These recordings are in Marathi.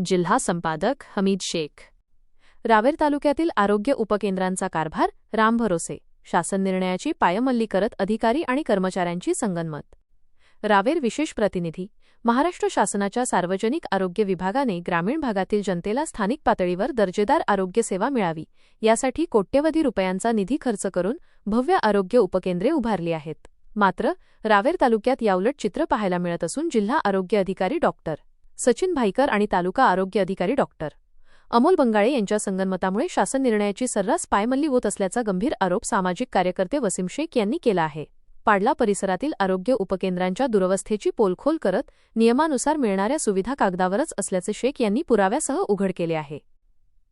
जिल्हा संपादक हमीद शेख। रावेर तालुक्यातील आरोग्य उपकेंद्रांचा कारभार रामभरोसे। शासन निर्णयाची पायमल्ली करत अधिकारी आणि कर्मचाऱ्यांची संगनमत। रावेर विशेष प्रतिनिधी। महाराष्ट्र शासनाच्या सार्वजनिक आरोग्य विभागाने ग्रामीण भागातील जनतेला स्थानिक पातळीवर दर्जेदार आरोग्य सेवा मिळावी यासाठी कोट्यवधी रुपयांचा निधी खर्च करून भव्य आरोग्य उपकेंद्रे उभारली आहेत। मात्र रावेर तालुक्यात याउलट चित्र पाहायला मिळत असून जिल्हा आरोग्य अधिकारी डॉक्टर सचिन भाईकर आणि तालुका आरोग्य अधिकारी डॉक्टर अमोल बंगाळे यांच्या संगनमतामुळे शासन निर्णयाची सर्रास पायमल्ली होत असल्याचा गंभीर आरोप सामाजिक कार्यकर्ते वसीम शेख यांनी केला आहे। पाडला परिसरातील आरोग्य उपकेंद्रांच्या दुरवस्थेची पोलखोल करत नियमानुसार मिळणाऱ्या सुविधा कागदावरच असल्याचे शेख यांनी पुराव्यासह उघड केले आहे।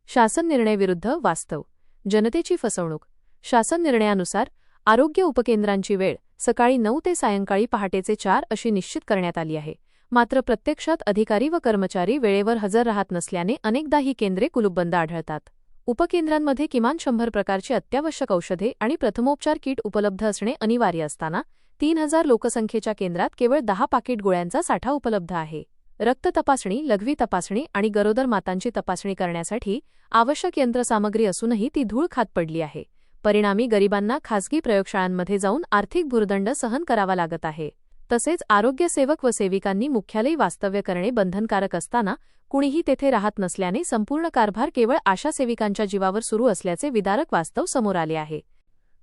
शासन निर्णयाविरुद्ध वास्तव, जनतेची फसवणूक। शासन निर्णयानुसार आरोग्य उपकेंद्रांची वेळ सकाळी 9 ते सायंकाळी पहाटेचे 4 अशी निश्चित करण्यात आली आहे। मात्र प्रत्यक्षात अधिकारी व कर्मचारी वेळेवर हजर राहत नसल्याने अनेकदा ही केंद्रे कुलूपबंद आढळतात। उपकेंद्रांमध्ये किमान 100 प्रकारची अत्यावश्यक औषधे आणि प्रथमोपचार किट उपलब्ध असणे अनिवार्य असताना 3000 लोकसंख्येच्या केंद्रात केवळ 10 पाकिट गोळ्यांचा साठा उपलब्ध आहे। रक्त तपासणी, लघवी तपासणी आणि गरोदर मातांची तपासणी करण्यासाठी आवश्यक यंत्रसामग्री असूनही ती धूळ खात पडली आहे। परिणामी गरिबांना खासगी प्रयोगशाळांमध्ये जाऊन आर्थिक भुर्दंड सहन करावा लागत आहे। तसेच आरोग्य सेवक व सेविकांनी मुख्यालयी वास्तव्य करणे बंधनकारक असताना कुणीही तेथे राहत नसल्याने संपूर्ण कारभार केवळ आशा सेविकांच्या जीवावर सुरू असल्याचे विदारक वास्तव समोर आले आहे।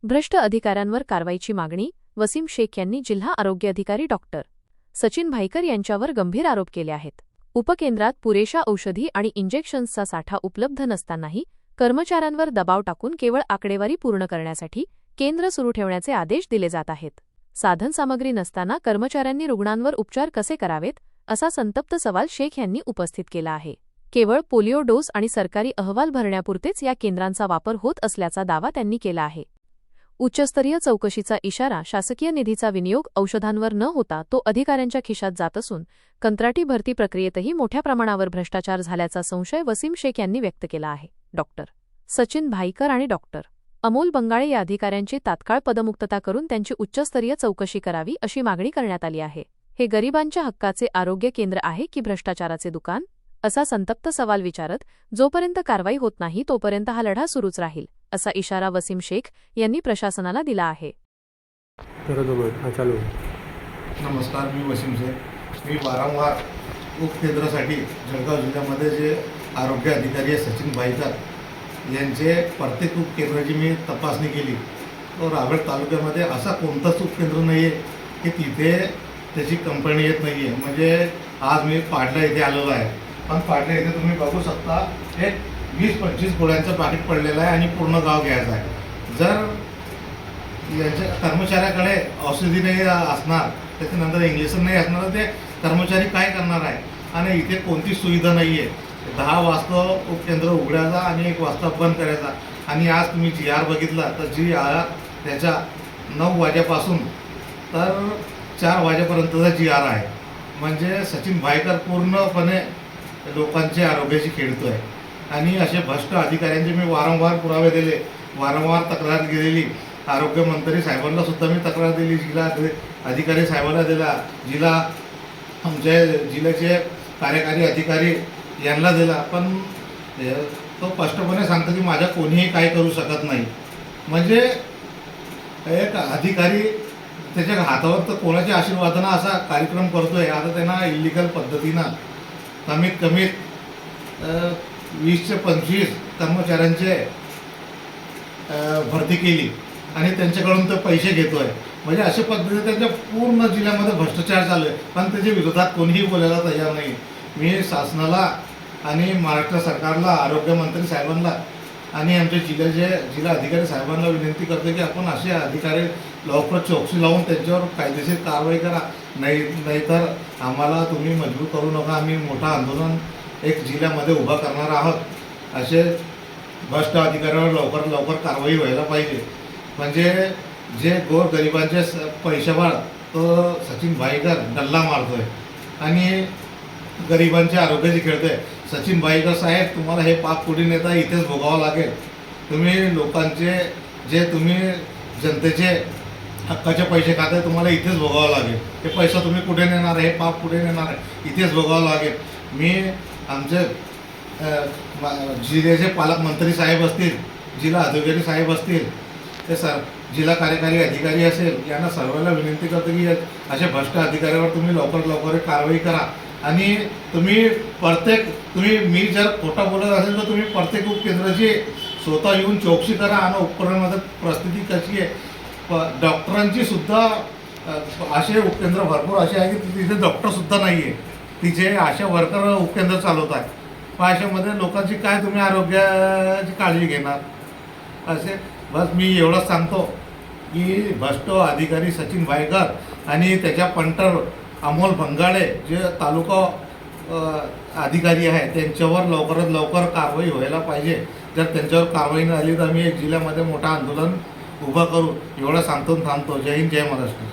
भ्रष्ट अधिकाऱ्यांवर कारवाईची मागणी। वसीम शेख यांनी जिल्हा आरोग्य अधिकारी डॉक्टर सचिन भाईकर यांच्यावर गंभीर आरोप केले आहेत। उपकेंद्रात पुरेशा औषधी आणि इंजेक्शन्सचा साठा उपलब्ध नसतानाही कर्मचाऱ्यांवर दबाव टाकून केवळ आकडेवारी पूर्ण करण्यासाठी केंद्र सुरू ठेवण्याचे आदेश दिले जात आहेत। साधनसामग्री नसताना कर्मचाऱ्यांनी रुग्णांवर उपचार कसे करावेत असा संतप्त सवाल शेख यांनी उपस्थित केला आहे। केवळ पोलिओ डोस आणि सरकारी अहवाल भरण्यापुरतेच या केंद्रांचा वापर होत असल्याचा दावा त्यांनी केला आहे। उच्चस्तरीय चौकशीचा इशारा। शासकीय निधीचा विनियोग औषधांवर न होता तो अधिकाऱ्यांच्या खिशात जात असून कंत्राटी भरती प्रक्रियेतही मोठ्या प्रमाणावर भ्रष्टाचार झाल्याचा संशय वसीम शेख यांनी व्यक्त केला आहे। डॉक्टर सचिन भाईकर आणि डॉक्टर अमोल बंगाळे या अधिकाऱ्यांची तात्काळ पदमुक्तता करून त्यांची उच्चस्तरीय चौकशी करावी अशी मागणी करण्यात आली आहे। हे गरिबांच्या हक्काचे आरोग्य केंद्र आहे की भ्रष्टाचाराचे दुकान, असा संतप्त सवाल विचारत जोपर्यंत कारवाई होत नाही तोपर्यंत हा लढा सुरूच राहील असा इशारा वसीम शेख यांनी प्रशासनाला दिला आहे। नमस्कार, मी वसीम शेख। मी वारंवार उपकेंद्रासाठी जळगाव जिल्ह्यामध्ये जे आरोग्य अधिकारी आहे सचिन भाईकर यांचे प्रत्येक उपकेंद्राची मी तपासणी केली तर रावेर तालुक्यामध्ये असा कोणताच उपकेंद्र नाही आहे की तिथे त्याची कंपनी येत नाही आहे। म्हणजे आज मी पाडला इथे आलेलो आहे, पण पाडला इथे तुम्ही बघू शकता एक 20-25 गोळ्यांचं पाकिट पडलेलं आहे आणि पूर्ण गाव घ्यायचं आहे। जर यांच्या कर्मचाऱ्याकडे औषधी नाही असणार, त्याच्यानंतर इंजेक्शन नाही असणार तर ते कर्मचारी काय करणार आहे? आणि इथे कोणतीच सुविधा नाही आहे। 10 वाजता उपकेंद्र उघडायचा आणि 1 वाजता बंद करायचा। आणि आज तुम्ही GR बघितला तर GR त्याच्या 9 वाजेपासून तर 4 वाजेपर्यंतचा GR आहे। म्हणजे सचिन भाईकर पूर्णपणे लोकांच्या आरोग्याशी खेळतो आहे। आणि असे भ्रष्ट अधिकाऱ्यांचे मी वारंवार पुरावे दिले, वारंवार तक्रार केलेली। आरोग्यमंत्री साहेबांना सुद्धा मी तक्रार दिली, जिल्हा अधिकारी साहेबांना दिला, आमच्या जिल्ह्याचे कार्यकारी अधिकारी यांना दिला, पण तो स्पष्टपणे सांगतो की माझ्या कोणीही काय करू शकत नाही। म्हणजे एक अधिकारी त्याच्या हातावर तर कोणाच्या आशीर्वादानं असा कार्यक्रम करतोय। आता त्यांना इलिगल पद्धतीनं कमीत कमी 20 ते 25 कर्मचाऱ्यांचे भरती केली आणि त्यांच्याकडून तो पैसे घेतोय। म्हणजे अशा पद्धतीने त्यांच्या पूर्ण जिल्ह्यामध्ये भ्रष्टाचार चालू आहे, पण त्याच्या विरोधात कोणीही बोलायला तयार नाही। मी शासनाला आणि महाराष्ट्र सरकारला, आरोग्यमंत्री साहेबांना आणि आमच्या जिल्हा अधिकारी साहेबांना विनंती करतो की आपण असे अधिकारी लवकर चौकशी लावून त्यांच्यावर कायदेशीर कारवाई करा। नाहीतर आम्हाला तुम्ही मजबूर करू नका, आम्ही मोठा आंदोलन एक जिल्ह्यामध्ये उभा करणार आहोत। असे भ्रष्ट अधिकाऱ्यांवर लवकर कारवाई व्हायला पाहिजे। म्हणजे जे गोरगरिबांचे पैशावर तो सचिन भाईकर डल्ला मारतोय आणि गरिबांच्या आरोग्याची खेळतोय। सचिन भाईकर साहेब, तुम्हाला हे पाप पुढे नेता इथेच भोगावं लागेल। तुम्ही लोकांचे जे तुम्ही जनतेचे हक्काचे पैसे खाते तुम्हाला इथेच भोगावं लागेल। हे पैसा तुम्ही कुठे नेणार आहे? हे पाप कुठे नेणार आहे? इथेच भोगावं लागेल। मी आमचे जिल्ह्याचे पालकमंत्री साहेब असतील, जिल्हा अधिकारी साहेब असतील, ते जिल्हा कार्यकारी अधिकारी असेल, यांना सर्वांना विनंती करतो की अशा भ्रष्ट अधिकाऱ्यावर तुम्ही लवकर कारवाई करा. आणि तुम्ही मी जर खोटं बोलत असेल तर तुम्ही प्रत्येक उपकेंद्राची स्वतः येऊन चौकशी करा आणि उपकरणामध्ये परिस्थिती कशी आहे. डॉक्टरांची सुद्धा असे उपकेंद्र भरपूर असे आहे की तिथे डॉक्टरसुद्धा नाही आहे, तिचे अशा वर्कर उपकेंद्र चालवत आहे. पण अशामध्ये लोकांची काय तुम्ही आरोग्याची काळजी घेणार. असे बस मी एवढंच सांगतो की भ्रष्ट अधिकारी सचिन भायकर आणि त्याच्या पंटर अमोल भंगाडे जे तालुका अधिकारी आहे त्यांच्यावर लवकरात लवकर कारवाई व्हायला पाहिजे. जर त्यांच्यावर कारवाई नाही झाली तर आम्ही एक जिल्ह्यामध्ये मोठं आंदोलन उभं करू. एवढं सांगतो थांबतो. जय हिंद, जय महाराष्ट्र.